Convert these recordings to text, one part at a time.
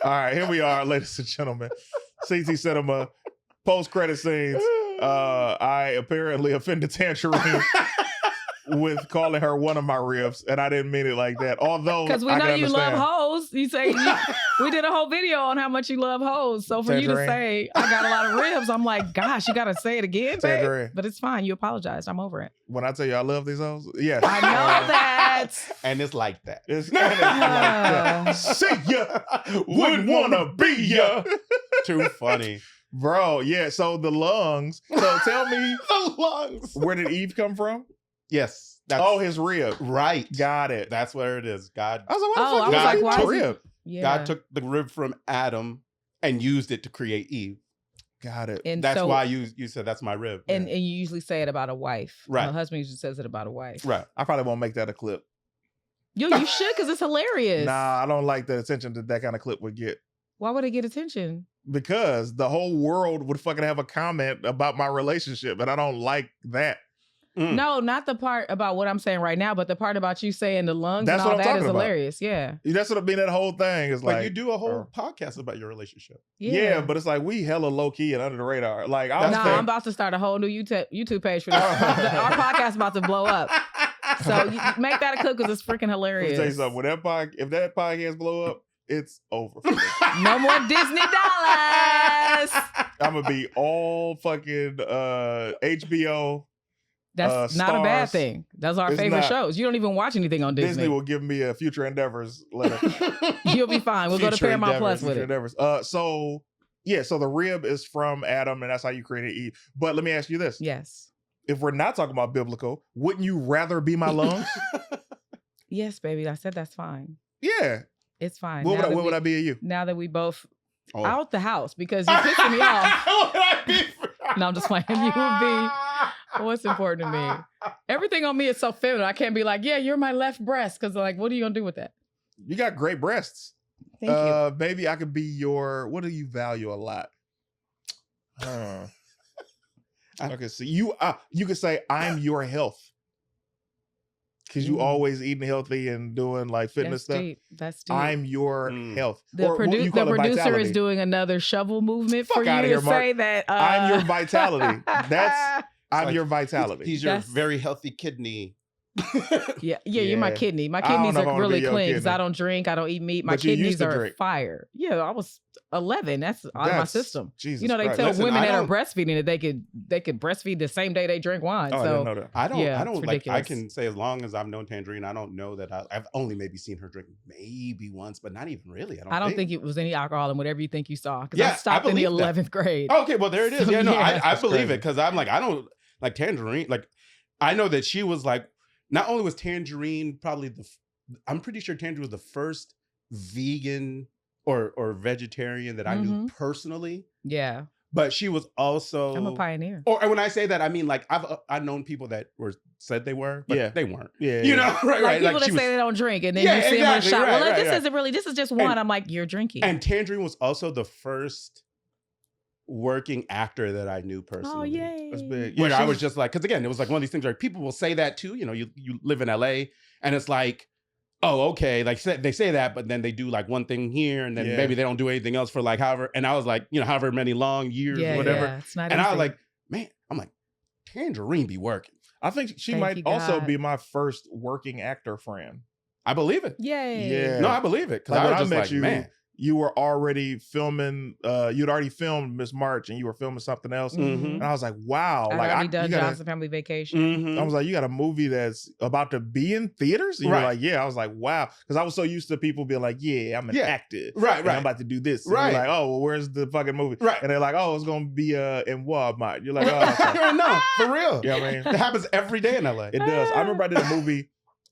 All right, here we are, ladies and gentlemen. CT Cinema, post-credit scenes. I apparently offended Tangerine with calling her one of my ribs, and I didn't mean it like that. Although, because we know you love hoes. You say we did a whole video on how much you love hoes. So for you to say I got a lot of ribs, I'm like, gosh, you got to say it again, babe. But it's fine. You apologized. I'm over it. When I tell you I love these hoes, yes, I know that. And it's like that. It's like that. See ya, wouldn't wanna be ya. Too funny. Bro, yeah, so the lungs. So tell me, the lungs. Where did Eve come from? Yes. His rib. Right. Got it. That's where it is. God. I was like, why rib? Yeah. God took the rib from Adam and used it to create Eve. Got it. And that's why you said that's my rib. And you usually say it about a wife. Right. My husband usually says it about a wife. Right. I probably won't make that a clip. Yo, you should, because it's hilarious. Nah, I don't like the attention that kind of clip would get. Why would it get attention? Because the whole world would fucking have a comment about my relationship, and I don't like that. No, not the part about what I'm saying right now, but the part about you saying the lungs That's and all what I'm that talking is about. hilarious. Yeah. That's what I mean. That whole thing is like you do a whole podcast about your relationship. Yeah, but it's like we hella low key and under the radar. Like I'm about to start a whole new YouTube page for this. Our podcast is about to blow up. So you make that a clip because it's freaking hilarious. Let me tell you something. If that podcast blow up, it's over. No more Disney dollars. I'm gonna be all fucking HBO. That's not a bad thing. That's our favorite shows. You don't even watch anything on Disney. Disney will give me a Future Endeavors letter. You'll be fine. We'll go to Paramount Plus with it. Endeavors. So the rib is from Adam, and that's how you created Eve. But let me ask you this. Yes. If we're not talking about biblical, wouldn't you rather be my lungs? Yes, baby. I said that's fine. Yeah. It's fine. What would I be at you? Now that we both out the house because you're pissing me off. What would I be? No, I'm just playing. You would be what's important to me. Everything on me is so feminine. I can't be like, yeah, you're my left breast. Because like, what are you going to do with that? You got great breasts. Thank you. Maybe I could be your, what do you value a lot? Okay, so you could say I'm your health. Because you always eating healthy and doing like fitness stuff. Deep. That's deep. I'm your health. The producer is doing another shovel movement for you to say that. I'm your vitality. I'm your vitality. He's your very healthy kidney. Yeah, you're my kidney. My kidneys are really clean because I don't drink, I don't eat meat. My kidneys are fire. Yeah, I was 11. That's out of my system. Jesus you know, they Christ. tell women that are are breastfeeding that they could breastfeed the same day they drink wine. Oh, I didn't know that. I don't like. Ridiculous. I can say as long as I've known Tangerine, I don't know that I've only maybe seen her drink maybe once, but not even really. I don't think it was any alcohol in whatever you think you saw. Because I stopped in the 11th grade. Okay, well there it is. I believe it because I'm like I don't like Tangerine. Like I know that she was like. Not only was Tangerine probably I'm pretty sure Tangerine was the first vegan or vegetarian that I knew personally. Yeah. But she was also I'm a pioneer. And when I say that, I mean like I've known people that said they were, but they weren't. Yeah. You know, right? Like people that say they don't drink and then you see them in a shot. Right, well, this isn't really, this is just one. I'm like, you're drinking. And Tangerine was also the first working actor that I knew personally. Oh, yay. That's big. Where I was just like, because again, it was like one of these things where people will say that too. You know, you live in LA and it's like, oh, okay. Like they say that, but then they do like one thing here and then maybe they don't do anything else for like however. And I was like, however many long years or whatever. Yeah, it's not and easy. I was like, man, I'm like, Tangerine be working. I think she might also be my first working actor friend. I believe it. Yay. Yeah. No, I believe it. Because I was just like, man. You were already filming, you'd already filmed Miss March and you were filming something else. And I was like, wow. I'd already done Johnson Family Vacation. I was like, you got a movie that's about to be in theaters? And you were like, yeah. I was like, wow. Because I was so used to people being like, yeah, I'm an actor. Right. I'm about to do this. And you're like, oh, well, where's the fucking movie? Right. And they're like, oh, it's going to be in Walmart. You're like, oh, okay. No, for real. You know what I mean? It happens every day in LA. It does. I remember I did a movie.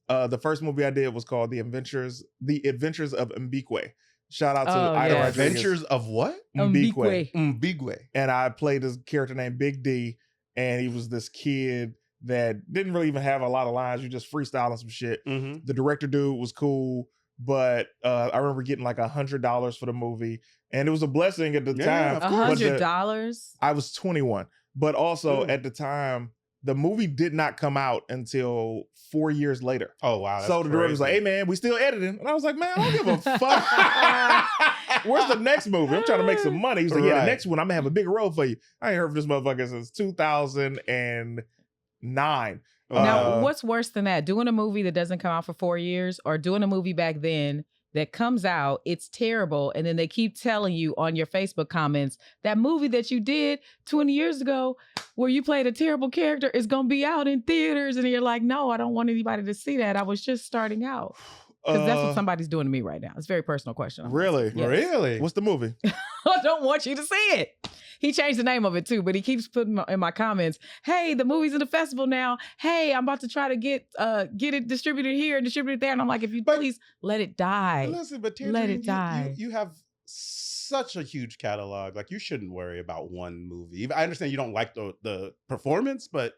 The first movie I did was called The Adventures of Mbikwe. Shout out to Ida Rodriguez. Adventures of what? Mbikwe. And I played this character named Big D, and he was this kid that didn't really even have a lot of lines. You just freestyling some shit. The director dude was cool, but I remember getting like $100 for the movie, and it was a blessing at the time. $100? I was 21, but also at the time, the movie did not come out until 4 years later. Oh, wow. So the director was like, hey, man, we still editing. And I was like, man, I don't give a fuck. where's the next movie? I'm trying to make some money. He's like, yeah, the next one, I'm going to have a big role for you. I ain't heard from this motherfucker since 2009. Now, what's worse than that? Doing a movie that doesn't come out for 4 years, or doing a movie back then that comes out, it's terrible, and then they keep telling you on your Facebook comments, that movie that you did 20 years ago where you played a terrible character is going to be out in theaters, and you're like, no, I don't want anybody to see that. I was just starting out. Because that's what somebody's doing to me right now. It's a very personal question. Really? Yes. Really? What's the movie? I don't want you to see it. He changed the name of it too, but he keeps putting in my comments, hey, the movie's in the festival now. Hey, I'm about to try to get it distributed here and distributed there. And I'm like, if you please let it die. Listen, but Tangerine, let it die. You have such a huge catalog. Like, you shouldn't worry about one movie. I understand you don't like the performance, but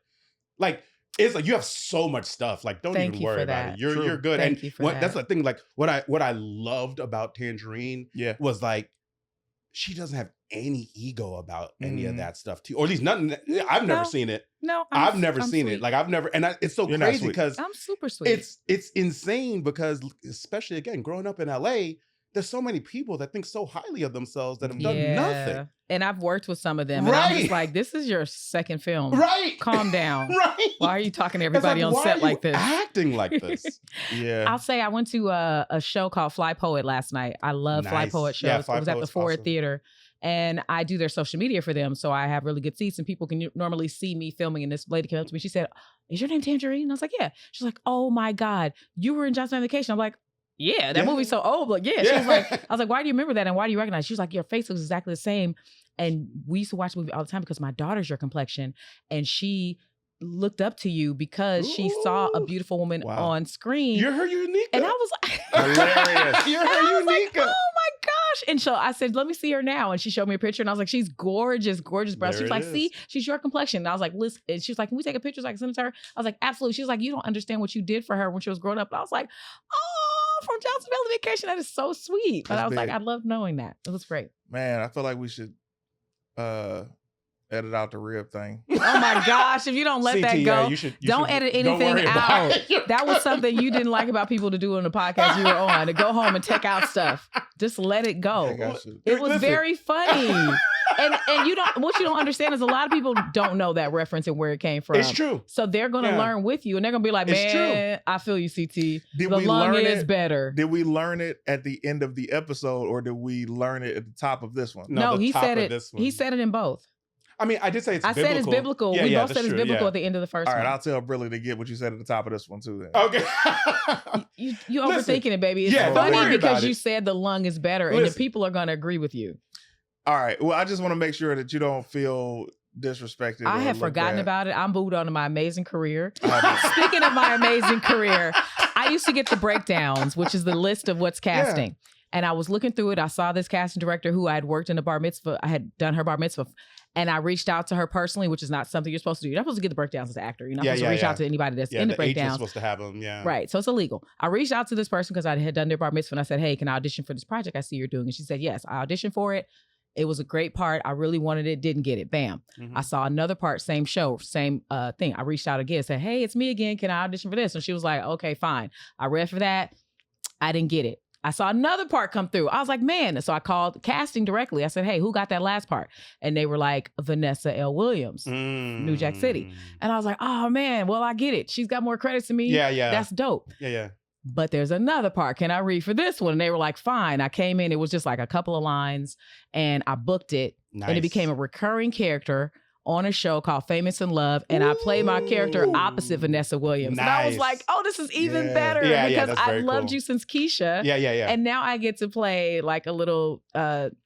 like, it's like you have so much stuff. Like, don't even worry about it. You're good. Thank you for that. That's the thing. Like, what I loved about Tangerine was like, she doesn't have any ego about any of that stuff too, or at least nothing. I've never seen it. No, I've never seen it. Like, I've never, and it's so crazy because I'm super sweet. It's insane because, especially again, growing up in LA, there's so many people that think so highly of themselves that have done nothing. And I've worked with some of them, and I'm just like, this is your second film. Right. Calm down. Right. Why are you talking to everybody on set like this? Acting like this. Yeah. I'll say I went to a show called Fly Poet last night. I love Fly Poet shows. It was at the Forward Theater. And I do their social media for them. So I have really good seats, and people can normally see me filming. And this lady came up to me. She said, is your name Tangerine? And I was like, yeah. She's like, oh my God, you were in Johnson on Vacation. I'm like, yeah, that movie's so old. Like, yeah. She was like, I was like, why do you remember that? And why do you recognize? She was like, your face looks exactly the same. And we used to watch the movie all the time because my daughter's your complexion. And she looked up to you because she saw a beautiful woman on screen. You're her Unica. And I was like, hilarious. You're her Unica. Like, oh my gosh. And so I said, let me see her now. And she showed me a picture, and I was like, she's gorgeous, gorgeous breasts. She was like, see, she's your complexion. And I was like, listen. And she was like, can we take a picture so I can send it to her? I was like, absolutely. She was like, you don't understand what you did for her when she was growing up. And I was like, oh, from Johnson Valley Vacation. That is so sweet. But I was like, I love knowing that. It was great. Man, I feel like we should edit out the rib thing. Oh my gosh, if you don't let that go, you don't edit anything out. That was something you didn't like about people to do on the podcast you were on, to go home and take out stuff. Just let it go. It was very funny. And what you don't understand is a lot of people don't know that reference and where it came from. It's true. So they're going to learn with you, and they're going to be like, man, I feel you, CT. The lung is better. Did we learn it at the end of the episode, or did we learn it at the top of this one? No, he said it. He said it in both. I mean, I did say it's biblical. I said it's biblical. We both said it's biblical at the end of the first one. All right, I'll tell Briley to get what you said at the top of this one too then. Okay. you overthinking it, baby. It's funny because you said the lung is better, and the people are going to agree with you. All right. Well, I just want to make sure that you don't feel disrespected. I have forgotten about it. I'm moved on to my amazing career. Speaking of my amazing career, I used to get the breakdowns, which is the list of what's casting. Yeah. And I was looking through it. I saw this casting director who I had worked in a bar mitzvah. I had done her bar mitzvah. And I reached out to her personally, which is not something you're supposed to do. You're not supposed to get the breakdowns as an actor. You're not supposed to reach out to anybody that's in the breakdowns. You're supposed to have them, Right. So it's illegal. I reached out to this person because I had done their bar mitzvah. And I said, hey, can I audition for this project I see you're doing? And she said, yes. I auditioned for it. It was a great part. I really wanted it. Didn't get it. Bam. Mm-hmm. I saw another part, same show, same thing. I reached out again, said, hey, it's me again. Can I audition for this? And she was like, okay, fine. I read for that. I didn't get it. I saw another part come through. I was like, man. So I called casting directly. I said, hey, who got that last part? And they were like, Vanessa L. Williams, New Jack City. And I was like, oh man, well, I get it. She's got more credits than me. Yeah. That's dope. Yeah. But there's another part. Can I read for this one? And they were like, fine. I came in. It was just like a couple of lines, and I booked it. Nice. And it became a recurring character on a show called Famous in Love. And I played my character opposite Vanessa Williams. Nice. And I was like, oh, this is even better because I loved you since Keisha. Yeah. And now I get to play like a little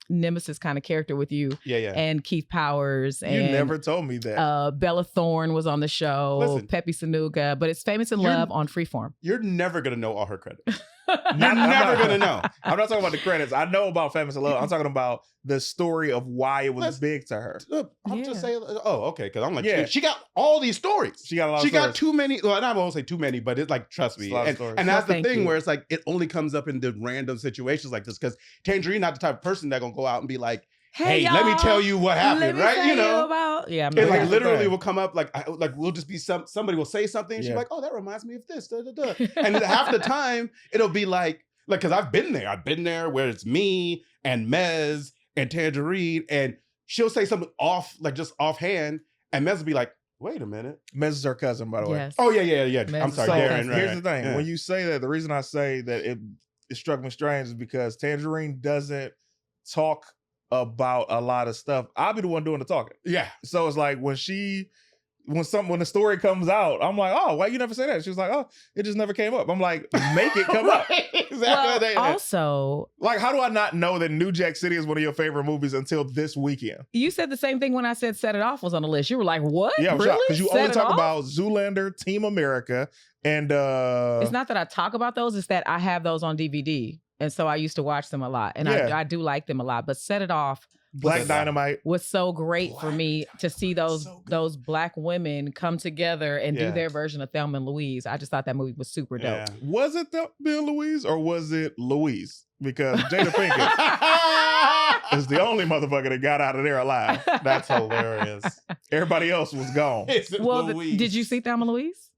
nemesis kind of character with you. Yeah. And Keith Powers. And you never told me that. Bella Thorne was on the show. Pepe Sanuga. But it's Famous in Love on Freeform. You're never going to know all her credits. You're never going to know. I'm not talking about the credits. I know about Famous in Love. I'm talking about the story of why it was big to her. I'm just saying, okay. Because I'm like, she got all these stories. She got a lot of stories. She got too many. Well, I won't say too many, but it's like, trust me. And that's the thing where it's like, it only comes up in the random situations like this. Because Tangerine not the type of person that going to go out and be like, hey, let me tell you what happened, right? You know, it like literally will come up like we'll just be somebody will say something. And she's like, oh, that reminds me of this. And half the time it'll be like because I've been there where it's me and Mez and Tangerine, and she'll say something off, like just offhand, and Mez will be like, wait a minute. Mez is her cousin, by the way. Oh, yeah. I'm sorry, Darren. Here's the thing. Yeah. When you say that, the reason I say that it struck me strange is because Tangerine doesn't talk about a lot of stuff. I'll be the one doing the talking. Yeah. So it's like when the story comes out, I'm like, oh, why you never say that? She was like, oh, it just never came up. I'm like, make it come up. Exactly. Well, also, like, how do I not know that New Jack City is one of your favorite movies until this weekend? You said the same thing when I said Set It Off was on the list. You were like, what? Yeah, I'm really? shocked. Because you only talk about Zoolander, Team America, and it's not that I talk about those, it's that I have those on DVD. And so I used to watch them a lot. And I do like them a lot. But Set It Off, Black Dynamite was so great for me to see those black women come together and do their version of Thelma and Louise. I just thought that movie was super dope. Yeah. Was it Thelma and Louise or was it Louise? Because Jada Pinkett is the only motherfucker that got out of there alive. That's hilarious. Everybody else was gone. Well, did you see Thelma and Louise?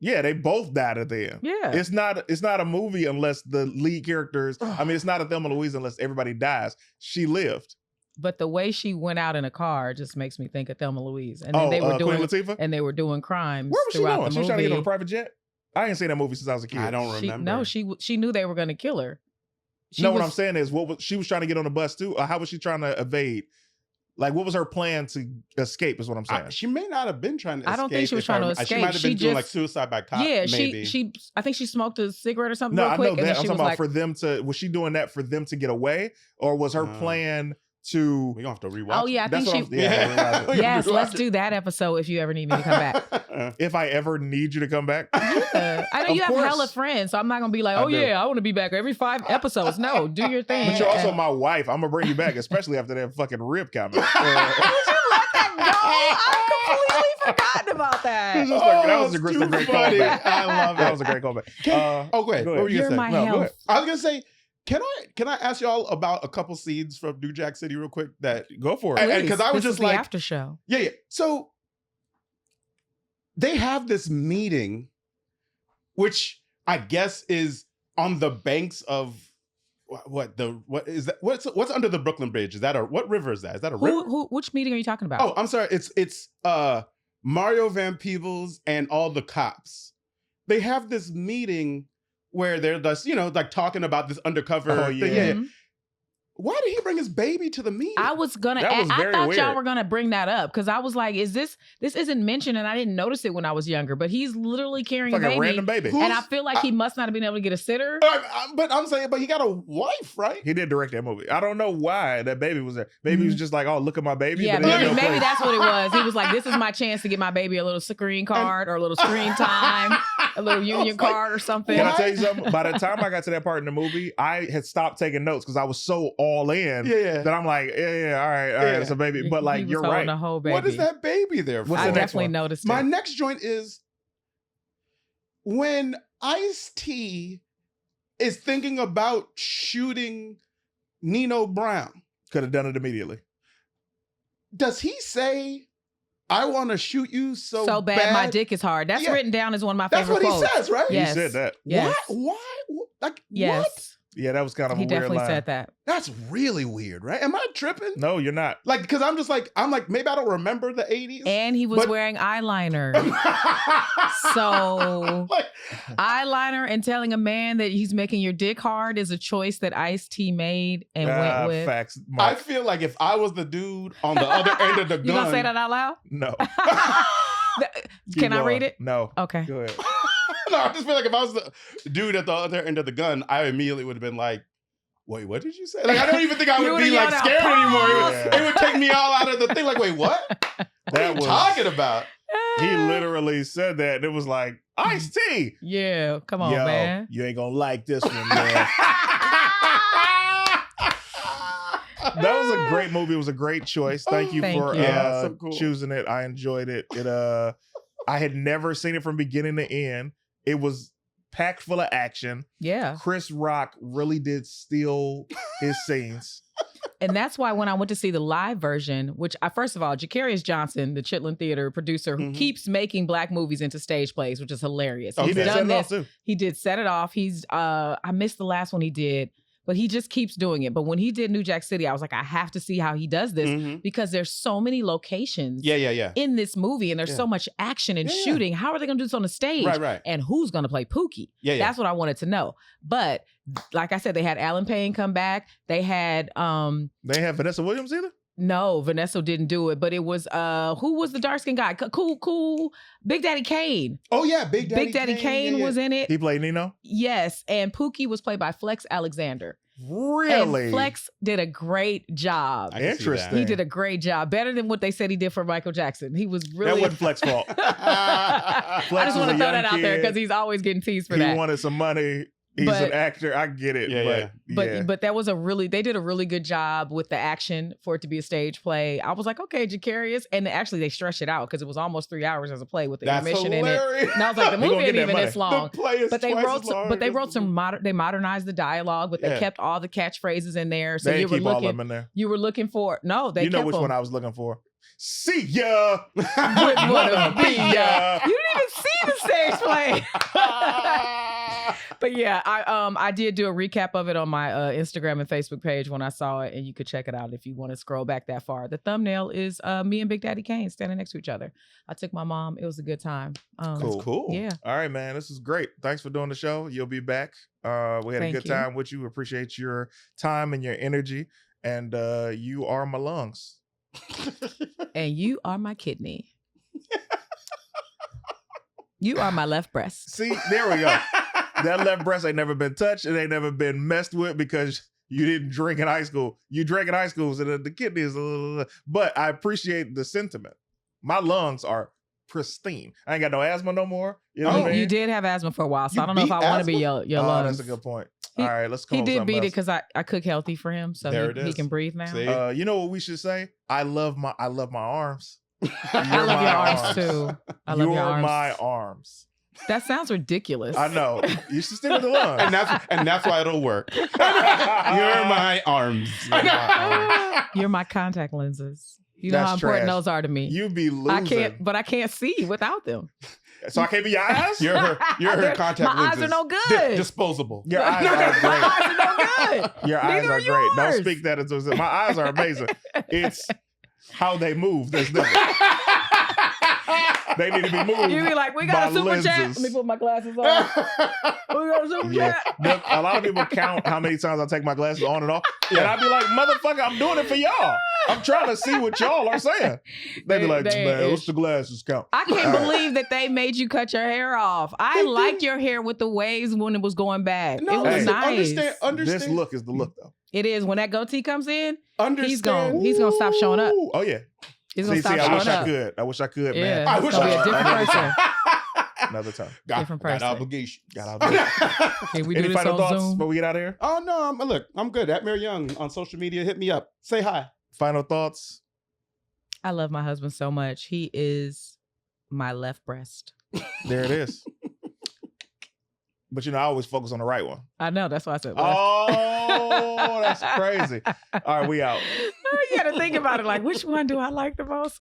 Yeah, they both died at the end. Yeah. It's not a movie unless the lead characters, it's not a Thelma and Louise unless everybody dies. She lived. But the way she went out in a car just makes me think of Thelma and Louise. And then Queen Latifah? And they were doing crimes. Where was she throughout going? She was trying to get on a private jet? I ain't seen that movie since I was a kid. I don't remember. She knew they were going to kill her. What I'm saying is, she was trying to get on a bus too? Or how was she trying to evade? Like, what was her plan to escape is what I'm saying. She may not have been trying to escape. I don't think she was trying to escape. She might have been doing like suicide by cop, maybe. I think she smoked a cigarette or something No, real quick. I know that. I'm talking about for them to, was she doing that for them to get away? Or was her plan to... We're going to have to rewatch. Oh, yeah, I think she... Yes, let's do that episode if you ever need me to come back. If I ever need you to come back? Yeah. I know you have hella friends, so I'm not going to be like, I want to be back every 5 episodes. No, do your thing. But you're also my wife. I'm going to bring you back, especially after that fucking rib comment. I completely forgotten about that. That was a great callback. I love it. That was a great callback. Go ahead. What were you You're going my to say? health. I was going to say, can I ask y'all about a couple scenes from New Jack City real quick? That go for it. Because I was this just is like the after show. Yeah. So they have this meeting, which I guess is on the banks of what is that? What's under the Brooklyn Bridge? Is that what river is that? Is that a river? Which meeting are you talking about? Oh, I'm sorry. It's Mario Van Peebles and all the cops. They have this meeting where they're just, like talking about this undercover thing. Yeah. Mm-hmm. Why did he bring his baby to the meeting? I was gonna. I thought y'all were gonna bring that up because I was like, "Is this isn't mentioned?" And I didn't notice it when I was younger. But he's literally carrying a random baby, and I feel like he must not have been able to get a sitter. But I'm saying, he got a wife, right? He did direct that movie. I don't know why that baby was there. Maybe was just like, "Oh, look at my baby." Yeah, maybe that's what it was. He was like, "This is my chance to get my baby a little screen card or a little screen time, a little union card or something." Can I tell you something? By the time I got to that part in the movie, I had stopped taking notes because I was so all in. That I'm like, all right, it's a baby. But like, you're right. A whole baby. What is that baby there for? I definitely noticed it. My next joint is when Ice-T is thinking about shooting Nino Brown. Could have done it immediately. Does he say, "I want to shoot you so bad my dick is hard"? That's written down as one of my favorite quotes. That's what he says, right? Yes. He said that. Yes. Why? Like, yes. What? Yeah, that was kind of a weird line. He definitely said that. That's really weird, right? Am I tripping? No, you're not. Like, because I'm like, maybe I don't remember the 80s. And he was wearing eyeliner. So, eyeliner and telling a man that he's making your dick hard is a choice that Ice-T made and went with. Facts. I feel like if I was the dude on the other end of the gun. You gonna say that out loud? No. Can I read it? No. Okay. Go ahead. No, I just feel like if I was the dude at the other end of the gun, I immediately would have been like, "Wait, what did you say?" Like, I don't even think I would be like scared anymore. It would take me all out of the thing. Like, wait, what? What are you talking about? He literally said that. And it was like, Ice-T. Yeah, come on, man. You ain't gonna like this one, man. That was a great movie. It was a great choice. Thank you for so cool. choosing it. I enjoyed it. I had never seen it from beginning to end. It was packed full of action. Yeah. Chris Rock really did steal his scenes. And that's why when I went to see the live version, which first of all, Jacarius Johnson, the Chitlin Theater producer, who keeps making black movies into stage plays, which is hilarious. He did Set It Off too. He did Set It Off. I missed the last one he did, but he just keeps doing it. But when he did New Jack City, I was like, I have to see how he does this because there's so many locations in this movie and there's so much action and shooting. How are they going to do this on the stage? Right. And who's going to play Pookie? That's what I wanted to know. But like I said, they had Alan Payne come back. They had Vanessa Williams either? No, Vanessa didn't do it, but it was who was the dark skinned guy? Cool. Big Daddy Kane. Oh yeah, Big Daddy Kane was in it. He played Nino? Yes, and Pookie was played by Flex Alexander. Really? And Flex did a great job. Interesting. He did a great job. Better than what they said he did for Michael Jackson. He was really... That wasn't Flex's fault. I just want to throw that out there because he's always getting teased for that. He wanted some money. He's an actor. I get it. But that was they did a really good job with the action for it to be a stage play. I was like, okay, Jacarius. And actually they stretched it out because it was almost 3 hours as a play with the intermission in it. And I was like, the movie ain't even this long. But they modernized the dialogue, but they kept all the catchphrases in there. So you were looking, all of them in there. You were looking for they know kept which them. one I was looking for. See ya. Wouldn't wanna be ya. You didn't even see the stage play. But yeah, I did do a recap of it on my Instagram and Facebook page when I saw it, and you could check it out if you want to scroll back that far. The thumbnail is me and Big Daddy Kane standing next to each other. I took my mom. It was a good time. Cool. Yeah. All right, man. This is great. Thanks for doing the show. You'll be back. We had a good time with you. Appreciate your time and your energy. And you are my lungs. And you are my kidney. You are my left breast. See, there we go. That left breast ain't never been touched. It ain't never been messed with because you didn't drink in high school. You drank in high school, so the kidney is but I appreciate the sentiment. My lungs are pristine. I ain't got no asthma no more. You know what I mean? You did have asthma for a while, so I don't know if I want to be your lungs. That's a good point. All right, let's call He did beat else. it because I cook healthy for him, so he can breathe now. You know what we should say? I love my arms. I love your arms too. I love your arms. You're my arms. That sounds ridiculous. I know. You should stick with the lungs. and that's why it'll work. You're my arms. You're my contact lenses. You know how important those are to me. You be losing. I can't see without them. So I can't be your eyes? You're her contact lenses. My eyes are no good. Disposable. Your eyes are great. My eyes are no good. Your eyes are great. Don't speak that into it. My eyes are amazing. It's how they move that's different. They need to be moved. You be like, we got a super chat. Let me put my glasses on. We got a super chat. A lot of people count how many times I take my glasses on and off. And I be like, motherfucker, I'm doing it for y'all. I'm trying to see what y'all are saying. They be like, man, what's the glasses count? I can't believe that they made you cut your hair off. I liked your hair with the waves when it was going back. No, it was nice. Understand. This look is the look, though. It is. When that goatee comes in, he's understand. He's gonna stop showing up. Oh, yeah. He's gonna stop I showing wish up. I could. I wish I could, man. Yeah, I wish I be a different person. Another time. Different person. Got obligation. Can we do Any this final on thoughts Zoom? before we get out of here? Oh, no. I'm good. At Mary Young on social media. Hit me up. Say hi. Final thoughts? I love my husband so much. He is my left breast. There it is. But I always focus on the right one. I know. That's why I said left. Oh, that's crazy. All right, we out. You got to think about it. Like, which one do I like the most?